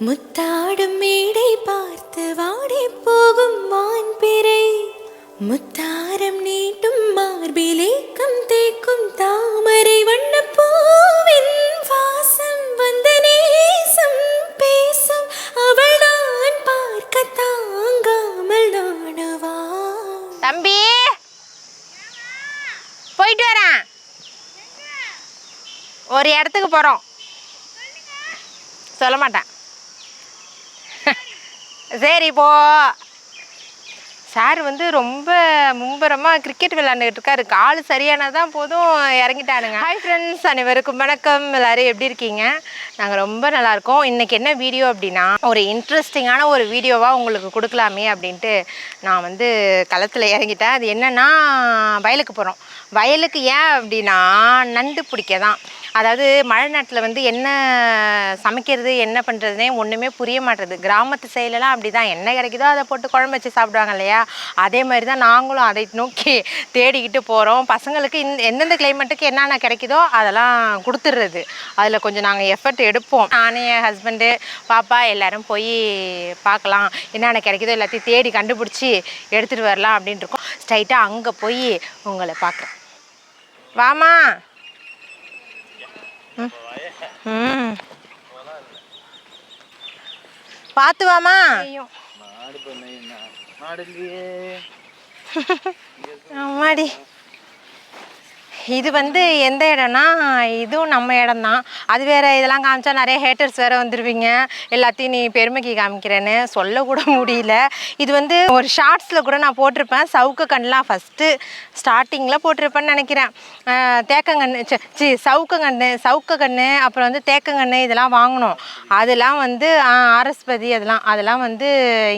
முத்தாடும் மேடை பார்த்து வாடி போகும் மான்பிறை முத்தாரம் நீட்டும் மார்பிலேக்கம் தேக்கும் தாமரை வண்ண பூவின் வாசம் வந்த நேசம் பேசும் அவள் நான் பார்க்க தாங்காமல் நாடுவா. தம்பி போயிட்டு வரேன், ஒரு இடத்துக்கு போகிறோம். சொல்ல மாட்டேன். சரி போ. சார் வந்து ரொம்ப மும்பரமாக கிரிக்கெட் விளையாண்டுக்கிட்டு இருக்காரு. கால் சரியானதான் போதும் இறங்கிட்டானுங்க. ஹாய் ஃப்ரெண்ட்ஸ், அனைவருக்கும் வணக்கம். எல்லோரும் எப்படி இருக்கீங்க? நாங்கள் ரொம்ப நல்லாயிருக்கோம். இன்றைக்கி என்ன வீடியோ அப்படின்னா, ஒரு இன்ட்ரெஸ்டிங்கான ஒரு வீடியோவாக உங்களுக்கு கொடுக்கலாமே அப்படின்ட்டு நான் வந்து களத்தில் இறங்கிட்டேன். அது என்னென்னா, வயலுக்கு போகிறோம். வயலுக்கு ஏன் அப்படின்னா, நண்டு பிடிக்க தான். அதாவது மழை நேரத்தில் வந்து என்ன சமைக்கிறது என்ன பண்ணுறதுனே ஒன்றுமே புரிய மாட்டேது. கிராமத்து சைட்லலாம் அப்படி தான், என்ன கிடைக்குதோ அதை போட்டு குழம்பு வச்சு சாப்பிடுவாங்க இல்லையா? அதே மாதிரி தான் நாங்களும் அதை நோக்கி தேடிக்கிட்டு போகிறோம். பசங்களுக்கு எந்தெந்த கிளைமேட்டுக்கு என்னென்ன கிடைக்குதோ அதெல்லாம் கொடுத்துட்றது. அதில் கொஞ்சம் நாங்கள் எஃபர்ட் எடுப்போம். நானே, என் ஹஸ்பண்டு, பாப்பா எல்லோரும் போய் பார்க்கலாம், என்னென்ன கிடைக்குதோ எல்லாத்தையும் தேடி கண்டுபிடிச்சி எடுத்துகிட்டு வரலாம் அப்படின்ட்டு இருக்கோம். ஸ்ட்ரைட்டாக அங்கே போய் உங்களை பார்க்குறேன். வாமா. பார்த்து வாமா. ஆமாடி, இது வந்து எந்த இடம்னா, இதுவும் நம்ம இடம்தான். அது வேறு, இதெல்லாம் காமிச்சா நிறைய ஹேட்டர்ஸ் வேறு வந்துடுவீங்க. எல்லாத்தையும் நீ பெருமைக்கு காமிக்கிறேன்னு சொல்லக்கூட முடியல. இது வந்து ஒரு ஷார்ட்ஸில் கூட நான் போட்டிருப்பேன். சவுக்கு கண்ணெலாம் ஃபஸ்ட்டு ஸ்டார்டிங்கில் போட்டிருப்பேன்னு நினைக்கிறேன். தேக்கங்கன்று சவுக்கு கன்று, அப்புறம் வந்து தேக்கங்கன்று இதெல்லாம் வாங்கினோம். அதெல்லாம் வந்து ஆரஸ்பதி அதெல்லாம் வந்து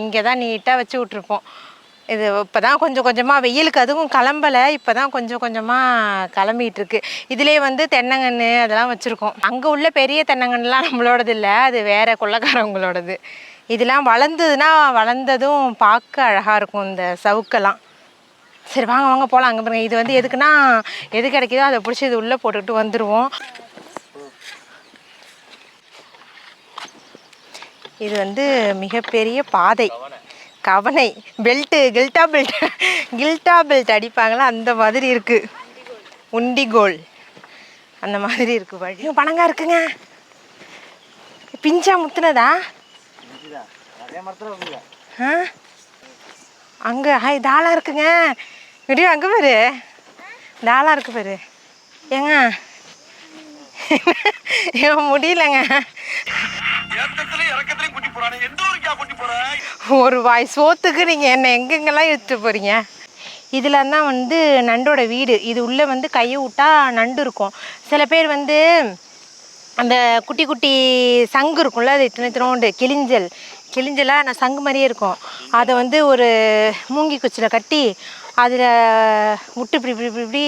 இங்கே தான் நீட்டாக வச்சு விட்ருப்போம். இது இப்போ தான் கொஞ்சம் கொஞ்சமாக வெயிலுக்கு அதுவும் கிளம்பலை, இப்போ தான் கொஞ்சம் கொஞ்சமாக கிளம்பிகிட்ருக்கு. இதிலே வந்து தென்னங்கன்று அதெல்லாம் வச்சுருக்கோம். அங்கே உள்ள பெரிய தென்னங்கன்றுலாம் நம்மளோடது இல்லை, அது வேறு கொள்ளைக்காரவங்களோடது. இதெல்லாம் வளர்ந்ததுன்னா வளர்ந்ததும் பார்க்க அழகாக இருக்கும் இந்த சவுக்கெல்லாம். சரி வாங்க வாங்க போகலாம். அங்கே பாருங்க, இது வந்து எதுக்குன்னா, எது கிடைக்குதோ அதை பிடிச்சி இது உள்ளே போட்டுக்கிட்டு வந்துடுவோம். இது வந்து மிகப்பெரிய பாதை, கவனை, பெல்ட்டு, கில்ட்டா பெல்ட் அடிப்பாங்களா அந்த மாதிரி இருக்குது. உண்டிகோல் அந்த மாதிரி இருக்குது. வழி பணங்கா இருக்குங்க. பிஞ்சா முத்துனதா? அங்கே தாளா இருக்குங்க. இப்படியும் அங்கே பாரு, தாளா இருக்கு பாரு. ஏங்க முடியலங்க, ஒரு வாய் சோத்துக்கு நீங்கள் என்ன எங்கெங்கெல்லாம் எடுத்துட்டு போகிறீங்க? இதில் தான் வந்து நண்டோட வீடு. இது உள்ளே வந்து கையை விட்டா நண்டு இருக்கும். சில பேர் வந்து அந்த குட்டி குட்டி சங்கு இருக்கும்ல, அது இத்தனோண்டு கிளிஞ்சலாக நான் சங்கு மாதிரியே இருக்கும். அதை வந்து ஒரு மூங்கி குச்சியில் கட்டி அதில் விட்டு இப்படி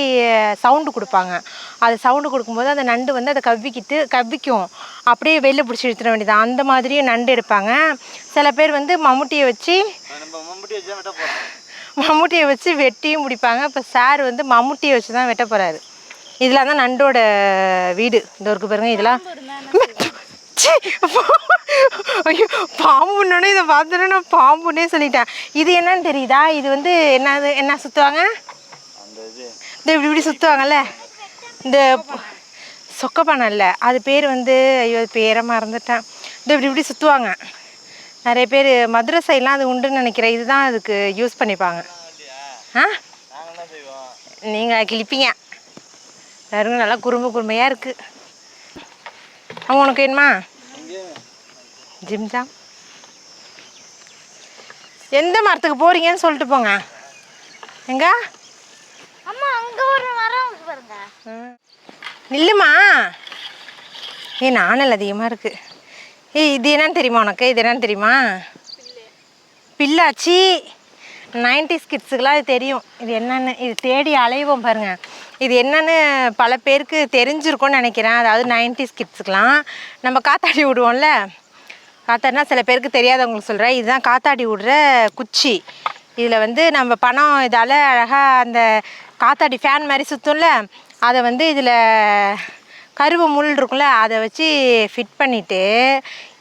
சவுண்டு கொடுப்பாங்க. அது சவுண்டு கொடுக்கும்போது அந்த நண்டு வந்து அதை கவ்விக்கும். அப்படியே வெளில பிடிச்சி எடுத்துட வேண்டியதான். அந்த மாதிரியும் நண்டு எடுப்பாங்க. சில பேர் வந்து மம்முட்டியை வச்சு வெட்டியும் பிடிப்பாங்க. இப்போ சார் வந்து மம்முட்டியை வச்சு தான் வெட்ட போகிறாரு. இதில் தான் நண்டோட வீடு. இந்த ஒரு பாருங்க, இதெல்லாம் ஐயோ பாம்புன்னே இதை பார்த்தோன்னே நான் பாம்புன்னே சொல்லிட்டேன். இது என்னன்னு தெரியுதா? இது வந்து என்ன சுற்றுவாங்க, இந்த இப்படி சுற்றுவாங்கல்ல, இந்த சொக்கப்பானை இல்லை, அது பேர் வந்து, ஐயோ அது பேரை மறந்துட்டேன். இந்த இப்படி சுற்றுவாங்க. நிறைய பேர் மதுரை சைட்லாம் அது உண்டுன்னு நினைக்கிறேன். இதுதான் அதுக்கு யூஸ் பண்ணிப்பாங்க. நீங்கள் கிழிப்பீங்க. எல்லாருக்கும் நல்லா குறுமையாக இருக்குது. அவங்க உனக்கு வேணுமா? ஜிம்ஜாம். எந்த மரத்துக்கு போறீங்கன்னு சொல்லிட்டு போங்க. எங்க அம்மா அங்க ஒரு மரம் பாருங்க. நில்லுமா. நானல் அதிகமாக இருக்கு. இது என்னன்னு தெரியுமா உனக்கு? இது என்னன்னு தெரியுமா? பில்லாச்சி. 90s கிட்ஸுக்கெலாம் இது தெரியும். இது என்னன்னு இது தேடி அலைவோம் பாருங்க. இது என்னன்னு பல பேருக்கு தெரிஞ்சிருக்கும்னு நினைக்கிறேன். அதாவது 90s கிட்ஸுக்கெலாம் நம்ம காத்தாடி விடுவோம்ல, காத்தாடினா சில பேருக்கு தெரியாதவங்களுக்கு சொல்கிறேன். இதுதான் காத்தாடி விடுற குச்சி. இதில் வந்து நம்ம பணம் இதால் அழகாக அந்த காத்தாடி ஃபேன் மாதிரி சுற்றும்ல, அதை வந்து இதில் கருவை முள் இருக்கும்ல அதை வச்சு ஃபிட் பண்ணிவிட்டு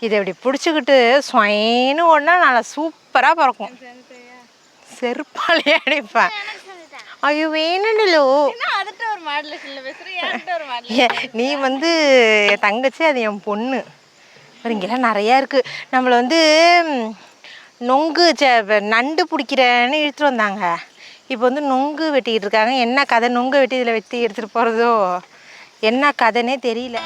இதை இப்படி பிடிச்சிக்கிட்டு ஸ்வைன்னு ஓடினா நல்லா சூப்பராக பறக்கும். செருப்பாலே அடிப்பேன். ஐயோ வேணும்லோ நீ வந்து என் தங்கச்சி, அது என் பொண்ணு. இங்கெல்லாம் நிறையா இருக்குது. நம்மளை வந்து நொங்கு நண்டு பிடிக்கிறேன்னு இழுத்துட்டு வந்தாங்க. இப்போ வந்து நொங்கு வெட்டிக்கிட்டு இருக்காங்க. என்ன கதை, நொங்கு வெட்டி இதில் வெட்டி எடுத்துகிட்டு போகிறதோ என்ன கதைன்னே தெரியல.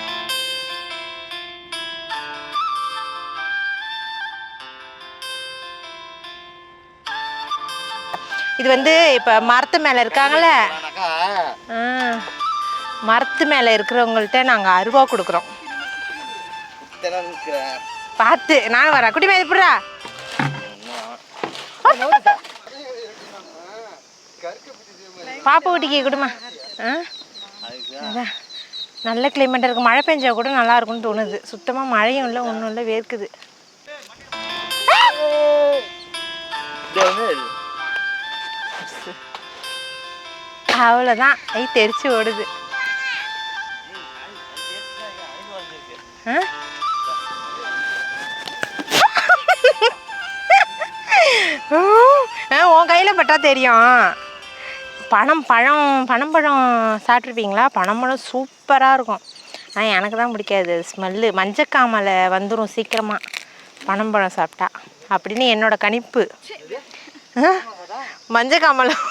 இது வந்து இப்போ மரத்து மேலே இருக்காங்கள, மரத்து மேலே இருக்கிறவங்கள்ட்ட நாங்கள் அருவா கொடுக்குறோம். பார்த்து நான் வரேன். குட்டி மேலே எப்படா பாப்பா குட்டிக்கு கொடுமா. நல்ல கிளைமேட்டாக இருக்குது. மழை பெஞ்சா கூட நல்லா இருக்கும்னு தோணுது. சுத்தமாக மழையும் இல்லை, ஒன்றும் இல்லை, வேர்க்குது. அவ்வளோதான், தெரிச்சு ஓடுது. உன் கையில் பட்டா தெரியும். பனம்பழம் சாப்பிட்ருப்பீங்களா? பனம்பழம் சூப்பராக இருக்கும். ஆனால் எனக்கு தான் பிடிக்காது ஸ்மெல்லு. மஞ்சக்காமலை வந்துடும் சீக்கிரமாக பனம்பழம் சாப்பிட்டா அப்படின்னு என்னோட கணிப்பு. மஞ்சக்காமலம்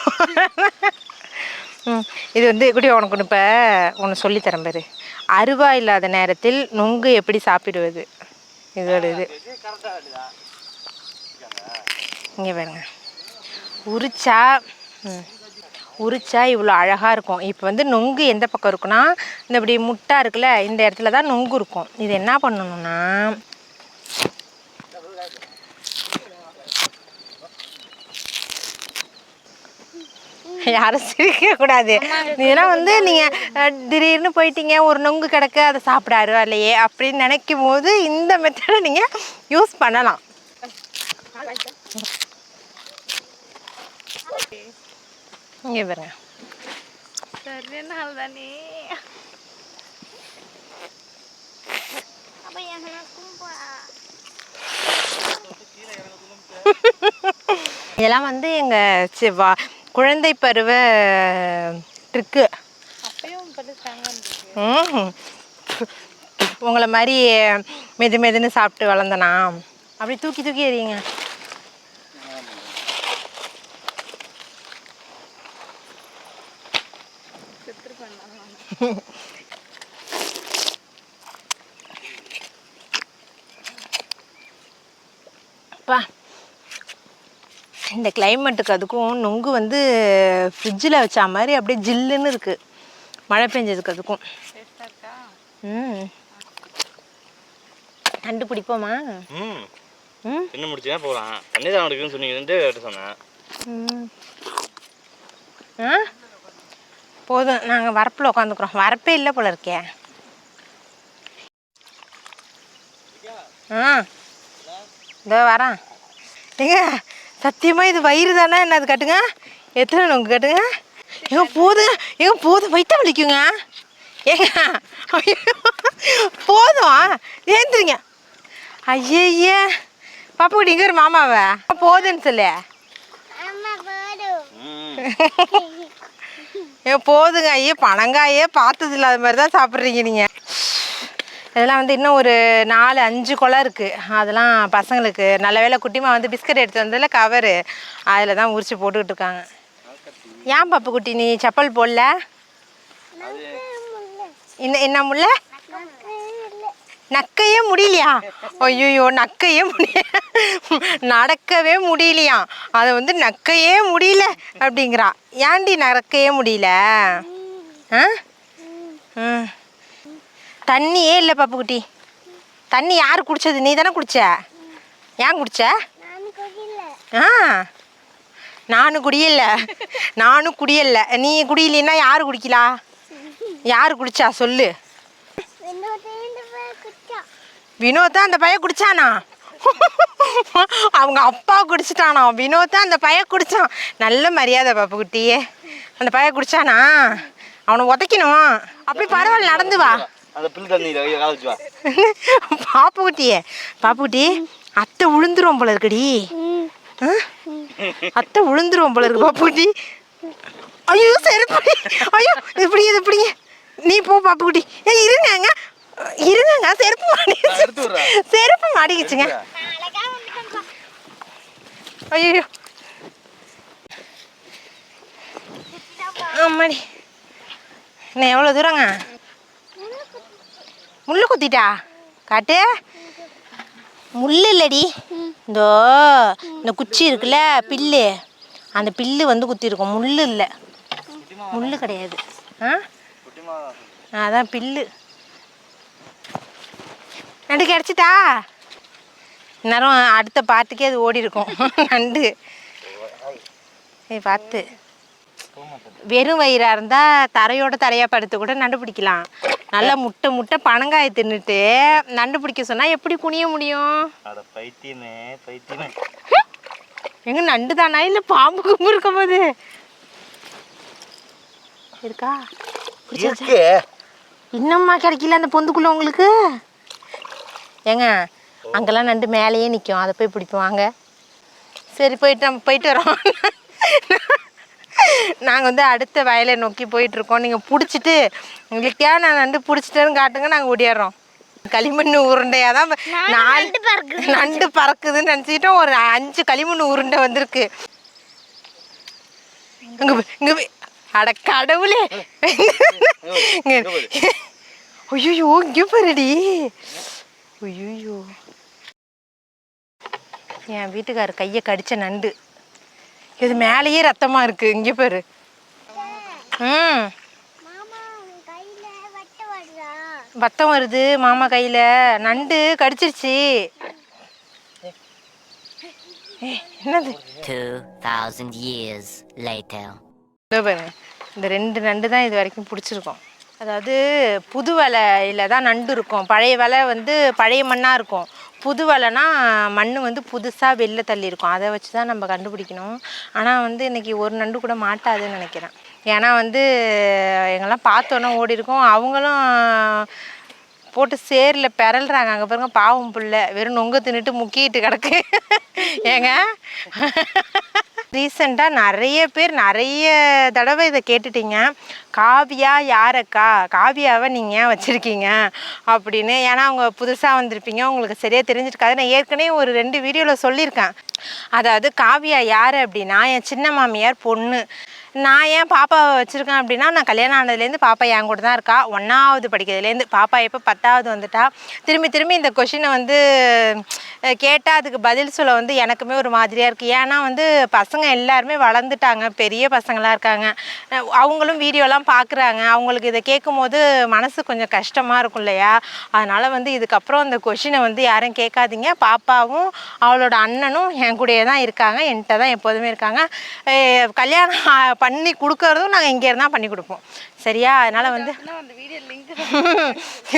இது வந்து எப்படி உனக்கு இப்போ ஒன்று சொல்லித்தரேன் பாரு. அருவா இல்லாத நேரத்தில் நொங்கு எப்படி சாப்பிடுவது, இதோட இது இங்கே பாருங்க. உரிச்சா இவ்வளோ அழகாக இருக்கும். இப்போ வந்து நொங்கு எந்த பக்கம் இருக்குன்னா, இந்த இப்படி முட்டா இருக்குல்ல, இந்த இடத்துல தான் நொங்கு இருக்கும். இது என்ன பண்ணணும்னா, யாரும் சிரிக்கக்கூடாது. இதெல்லாம் வந்து நீங்கள் திடீர்னு போயிட்டீங்க, ஒரு நொங்கு கிடக்க அதை சாப்பிட அருவா இல்லையே அப்படின்னு நினைக்கும் போது இந்த மெத்தடை நீங்கள் யூஸ் பண்ணலாம். இங்கே பாருங்க. இதெல்லாம் வந்து எங்கள் குழந்தை பருவ ட்ரிக்கு. உங்களை மாதிரி மெதுன்னு சாப்பிட்டு வளர்ந்தனா அப்படி தூக்கி எறியுங்க. இந்த கிளைமேட்டுக்கு அதுக்கும் நொங்கு வந்து ஃப்ரிட்ஜில் வச்சா மாதிரி அப்படியே ஜில்லுன்னு இருக்குது. மழை பெஞ்சதுக்கு அதுக்கும். நண்டு பிடிப்போமா? என்ன முடிச்சா போகலாம். தண்ணி தான் இருக்குன்னு சொன்னீங்கன்ட்டு சொன்னேன். போதும், நாங்கள் வரப்பில் உட்காந்துக்குறோம். வரப்பே இல்லை போல இருக்கே. இதோ வரேன். ஏங்க சத்தியமாக இது வயிறு தானே? என்ன அது கட்டுங்க, எத்தனை நொங்கு கட்டுங்க. போதும் வயிற்று வலிக்குங்க. ஏங்க போதும், ஏந்துருங்க. ஐயே பாப்பா குட்டி இங்கே ஒரு மாமாவை போதுன்னு சொல்லு. போதுங்க. ஐயோ பனங்காயே பார்த்தது இல்லாத மாதிரி தான் சாப்பிட்றீங்க நீங்கள். இதெல்லாம் வந்து இன்னும் ஒரு 4-5 குலை இருக்குது. அதெல்லாம் பசங்களுக்கு நல்ல வேலை குட்டிமா வந்து பிஸ்கட் எடுத்து வந்ததில் கவரு அதில் தான் உரிச்சு போட்டுக்கிட்டு இருக்காங்க. ஏன் பாப்பு குட்டி நீ செப்பல் போடல? என்ன முல்ல? நக்கையே முடியலையா? ஐயோ நக்கையே நடக்கவே முடியலையா? அதை வந்து நக்கையே முடியல அப்படிங்கிறா. ஏன்டி நடக்கையே முடியல? தண்ணியே இல்லை பாப்புக்குட்டி. தண்ணி யார் குடித்தது? நீ தானே குடிச்ச. ஏன் குடிச்ச? நானும் குடியல. நீ குடியலைன்னா யார் குடிக்கலா? யார் குடிச்சா சொல்லு. வினோத் தான் அந்த பையன் குடிச்சானா? அவங்க அப்பா குடிச்சிட்டானா? வினோத் தான் அந்த பையன் குடிச்சான். நல்ல மரியாதை பாப்புக்குட்டியே. அந்த பையன் குடிச்சானா? அவனை உதைக்கணும். அப்படி பரவாயில்ல, நடந்து வா. அந்த பில்லு தண்ணி கால வச்சு வா. பாப்புக்குட்டி அத்தை விழுந்துரும் போல இருக்குடி. அத்தை விழுந்துரும் போல இருக்கு பாப்புக்குட்டி. ஐயோ செருப்பு, ஐயோ இப்படிங்க நீ போ பாப்புக்குட்டி. இருங்க செருப்பு மாட்டிக்கிச்சுங்க. ஐயோ ஆமாடி. இன்னும் எவ்வளோ தூரங்க? முள்ளு குத்திட்டா காட்டு. முள் இல்லடி, இந்த குச்சி இருக்குல்ல பில்லு, அந்த பில்லு வந்து குத்திருக்கும். முள் இல்லை, முள் கிடையாது. அதான் பில்லு. நண்டு கிடச்சிட்டா? இந்நேரம் அடுத்த பாட்டுக்கே அது ஓடி இருக்கும் நண்டு. பார்த்து வெறும் வயிறாக இருந்தால் தரையாக படுத்து கூட நண்டு பிடிக்கலாம். நல்லா முட்டை பனங்காயை தின்னுட்டு நண்டு பிடிக்க சொன்னால் எப்படி குனிய முடியும்? எங்க நண்டு தானா இல்லை பாம்பு கும்பு இருக்கும் போது இருக்கா? இன்னும்மா கிடைக்கல அந்த பொந்துக்குள்ள உங்களுக்கு? ஏங்க அங்கெல்லாம் நண்டு மேலேயே நிற்கும், அதை போய் பிடிப்போம் வாங்க. சரி போயிட்டு வரோம். நாங்கள் வந்து அடுத்த வயலை நோக்கி போயிட்டுருக்கோம். நீங்கள் பிடிச்சிட்டு உங்களுக்கு நான் நண்டு பிடிச்சிட்டேன்னு காட்டுங்க, நாங்கள் ஓடிடுறோம். களிமண் உருண்டையாக தான் 4 நண்டு பறக்குதுன்னு நினச்சிக்கிட்டோம். ஒரு 5 களிமண் உருண்டை வந்திருக்கு. இங்கே அட கடவுளே! ஐயோ இங்கே பாருடி. ஐயோ என் வீட்டுக்காரர் கையை கடிச்ச நண்டு இது மேலேயே ரத்தமாக இருக்குது. இங்கே பாரு. வத்தம் வருது மாமா கையில். நண்டு கடிச்சிருச்சு. என்னது? 2000 years later. பாருங்க, இந்த 2 நண்டு தான் இது வரைக்கும் பிடிச்சிருக்கோம். அதாவது புது வலையில் தான் நண்டு இருக்கும். பழைய வலை வந்து பழைய மண்ணாக இருக்கும். புது வலைனா மண் வந்து புதுசாக வெளில தள்ளி இருக்கும். அதை வச்சு தான் நம்ம கண்டுபிடிக்கணும். ஆனால் வந்து இன்றைக்கி ஒரு நண்டு கூட மாட்டாதுன்னு நினைக்கிறேன். ஏன்னா வந்து எங்கெல்லாம் பார்த்தோன்னா ஓடி இருக்கோம். அவங்களும் போட்டு சேரில் பிறல்றாங்க. அங்கே பாருங்க பாவம் புள்ள வெறும் நொங்க தின்னுட்டு முக்கிட்டு கிடக்கு. ஏங்க ரீசெண்டாக நிறைய பேர் நிறைய தடவை இதை கேட்டுட்டீங்க. காவியா யாரக்கா, காவியாவை நீங்கள் ஏன் வச்சுருக்கீங்க அப்படின்னு. ஏன்னா அவங்க புதுசாக வந்திருப்பீங்க, உங்களுக்கு சரியாக தெரிஞ்சிருக்காது. நான் ஏற்கனவே ஒரு 2 வீடியோவில் சொல்லியிருக்கேன். அதாவது காவியா யார் அப்படின்னா என் சின்ன மாமியார் பொண்ணு. நான் ஏன் பாப்பாவை வச்சுருக்கேன் அப்படின்னா, நான் கல்யாணம் ஆனதுலேருந்து பாப்பா என் கூட தான் இருக்கா. 1ஆவது படிக்கிறதுலேருந்து. பாப்பா எப்போ 10ஆவது வந்துட்டா. திரும்பி இந்த கொஷினை வந்து கேட்டால் அதுக்கு பதில் சொல்ல வந்து எனக்குமே ஒரு மாதிரியாக இருக்குது. ஏன்னா வந்து பசங்க எல்லாருமே வளர்ந்துட்டாங்க, பெரிய பசங்களாக இருக்காங்க. அவங்களும் வீடியோலாம் பார்க்குறாங்க. அவங்களுக்கு இதை கேட்கும் போது மனசு கொஞ்சம் கஷ்டமாக இருக்கும் இல்லையா? அதனால் வந்து இதுக்கப்புறம் இந்த கொஷினை வந்து யாரும் கேட்காதீங்க. பாப்பாவும் அவளோட அண்ணனும் என் கூடயே தான் இருக்காங்க, என்கிட்ட தான் எப்போதுமே இருக்காங்க. கல்யாணம் பண்ணி கொடுக்கறதும் நாங்கள் இங்கே இருந்தால் பண்ணி கொடுப்போம், சரியா? அதனால் வந்து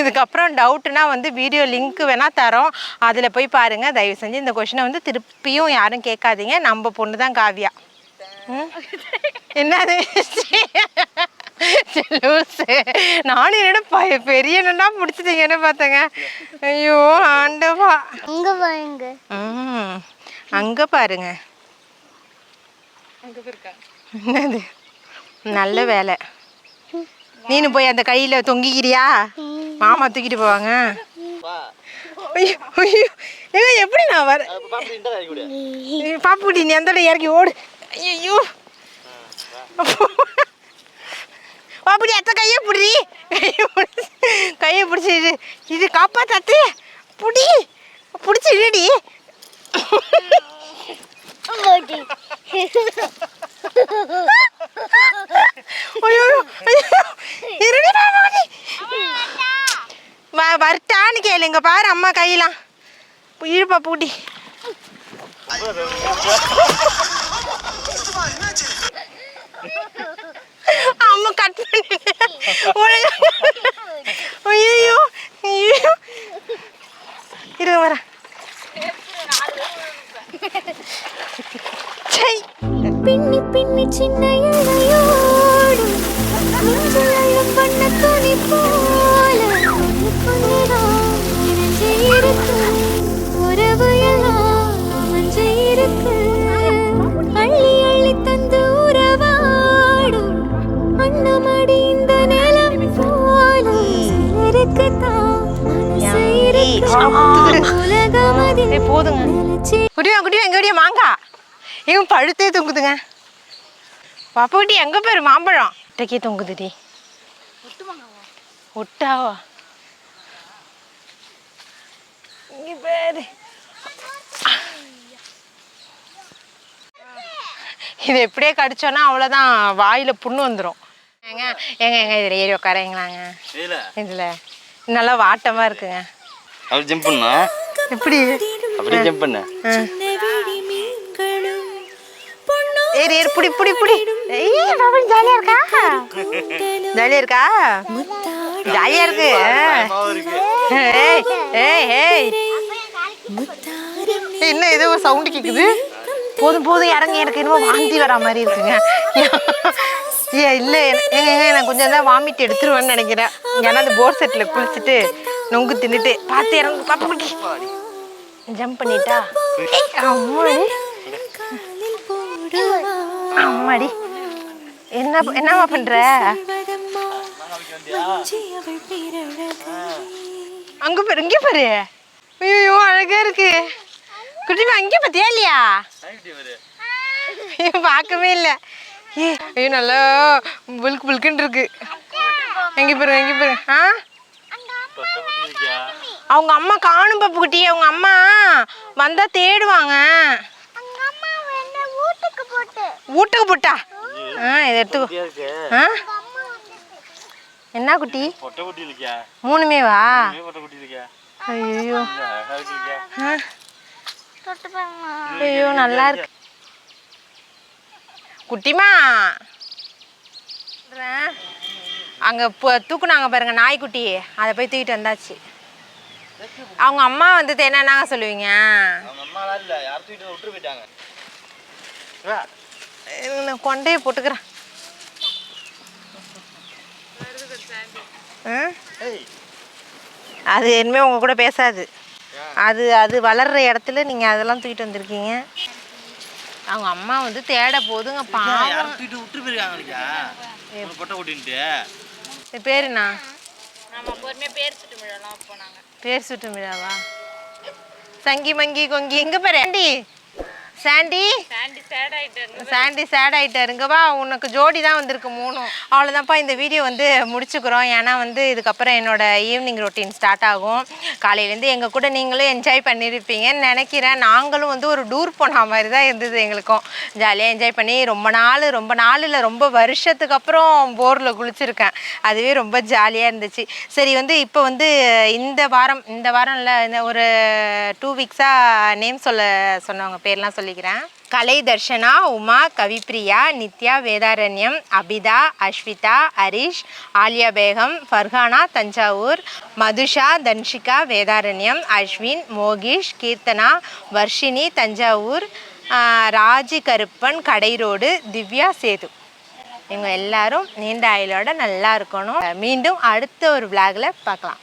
இதுக்கப்புறம் டவுட்டுனா வந்து வீடியோ லிங்க் வேணால் தரோம், அதில் போய் பாருங்கள். தயவு செஞ்சு இந்த கொஷினை வந்து திருப்பியும் யாரும் கேட்காதீங்க. நம்ம பொண்ணு தான் காவியா. என்னது நானும் என்னோட பெரிய என்னன்னா முடிச்சிட்டீங்கன்னு பார்த்தேங்க. ஐயோ ஆண்டவா. அங்கே பாருங்க. என்னது நல்ல வேலை. நீனு போய் அந்த கையில் தொங்கிக்கிறியா? மாமா தூக்கிட்டு போவாங்க. ஏங்க எப்படி நான் வர பாப்புடி நீ அந்த இறக்கி ஓடு. ஐயோ பாப்புடி அத்தை கையை பிடி, கையை பிடிச்சிடு. இது காப்பாத்தாத்து புடி பிடிச்சிடுடி. வரட்டான்னு கேளுங்க பாரு அம்மா கையெல்லாம் இழுப்பா பூட்டி. அம்மா கட் பண்ணி. ஐயோ இருங்க வர. பின்னி பின்னி சின்ன இழையோடு பண்ண துணி போல உனக்குள்ளதான் இணைஞ்சு இருக்கு. உறவு எல்லாம் அமைஞ்சு இருக்கு. அள்ளி அள்ளி தந்து உறவாடும் அன்னமடி இந்த நிலம் போலும் சிலருக்குத்தான் மனசு இருக்கு. உலகம் அதில் போதுங்க நிலைச்சு குட்டியா எங்க குட்டியா மாங்காய் இவன் பழுத்தே தொங்குதுங்க. பாப்பா குட்டி எங்க பேரு மாம்பழம் ஒட்டைக்கே தொங்குதுடி. ஒட்டாவா இங்க பேரு இது எப்படியே கடிச்சோன்னா அவ்வளோதான், வாயில புண்ணு வந்துடும். ஏங்க ஏங்க ஏங்க இதில் ஏறி உட்காரங்களாங்க. இதில் நல்லா வாட்டமாக இருக்குங்க. அப்படி ஜம்ப் பண்ணா எப்படி அப்படியே ஜம்ப் பண்ண ஏறி ஏறி புடி புடி புடி. ஜாலியாக இருக்கா ஜாலியாக இருக்கா ஜாலியாக இருக்கு. ஏய் ஏய் ஏய் என்ன ஏதோ ஒரு சவுண்டு கேட்குது. போதும் போதும் இறங்கி, எனக்கு இன்னும் வாந்தி வரா மாதிரி இருக்குங்க. இல்லை ஏங்க நான் கொஞ்சம் தான் வாமிட் எடுத்துருவேன்னு நினைக்கிறேன். ஏன்னா அந்த போர் செட்டில் குளிச்சுட்டு நொங்கு தின்னுட்டு பார்த்து இறங்கு பாப்பா குட்டி ஜம்ப் பண்ணிட்டா. அம்மாடி அம்மாடி என்னம்மா பண்ற? அங்க பாரு இங்கே பாரு. ஐயோ அழகா இருக்கு குட்டிமா. அங்கே பார்த்தியா இல்லையா? பார்க்கவே இல்லை. ஐயோ நல்லா புல்கு புல்குன்னு இருக்கு. எங்கே பாரு எங்கே பாரு. அவங்க அம்மா காணும் பாப்பு குட்டி. அவங்க அம்மா வந்தா தேடுவாங்க. வீட்டுக்கு போட்டா இதை எடுத்துக்கோ. என்ன குட்டி? மூணுமே வா. ஐயோ ஐயோ நல்லா இருக்கு குட்டிமா. அங்கே தூக்குனாங்க பாருங்க நாய்க்குட்டி, அதை போய் தூக்கிட்டு வந்தாச்சு. அவங்க அம்மா வந்து என்னன்னாங்க சொல்லுவீங்க? நான் கொண்டையை போட்டுக்கிறேன். அது இனிமேல் உங்க கூட பேசாது. அது அது வளர்ற இடத்துல நீங்கள் அதெல்லாம் தூக்கிட்டு வந்திருக்கீங்க. அவங்க அம்மா வந்து தேட போதுங்க. பாவம் பேர் என்ன? பேர் சுட்டு விழாவா? சங்கி மங்கி கொங்கி எங்க பேர்? ஆண்டி சாண்டி சாண்டி சேட் ஆகிட்டாருங்க. வா உனக்கு ஜோடி தான் வந்திருக்கு மூணும். அவ்வளோதான்ப்பா இந்த வீடியோ வந்து முடிச்சுக்கிறோம். ஏன்னா வந்து இதுக்கப்புறம் என்னோட ஈவினிங் ரொட்டீன் ஸ்டார்ட் ஆகும். காலையிலேருந்து எங்கள் கூட நீங்களும் என்ஜாய் பண்ணியிருப்பீங்கன்னு நினைக்கிறேன். நாங்களும் வந்து ஒரு டூர் போன மாதிரி தான் இருந்தது. எங்களுக்கும் ஜாலியாக என்ஜாய் பண்ணி ரொம்ப நாள் இல்லை ரொம்ப வருஷத்துக்கு அப்புறம் போரில் குளிச்சிருக்கேன். அதுவே ரொம்ப ஜாலியாக இருந்துச்சு. சரி வந்து இப்போ வந்து இந்த வாரம் இல்லை இந்த ஒரு 2 வீக்ஸாக நேம் சொன்னவங்க பேர்லாம் சொல்லிக்கிறேன். கலை தர்ஷனா, உமா, கவிப்ரியா, நித்யா, வேதாரண்யம், அபிதா, அஸ்விதா, ஹரிஷ், ஆலியா பேகம், ஃபர்ஹானா தஞ்சாவூர், மதுஷா, தன்ஷிகா வேதாரண்யம், அஸ்வின், மோகிஷ், கீர்த்தனா, வர்ஷினி தஞ்சாவூர், ராஜி கருப்பன் கடைரோடு, திவ்யா சேது. இவங்க எல்லாரும் நீண்ட ஆயுளோட நல்லா இருக்கணும். மீண்டும் அடுத்த ஒரு விளாகில் பார்க்கலாம்.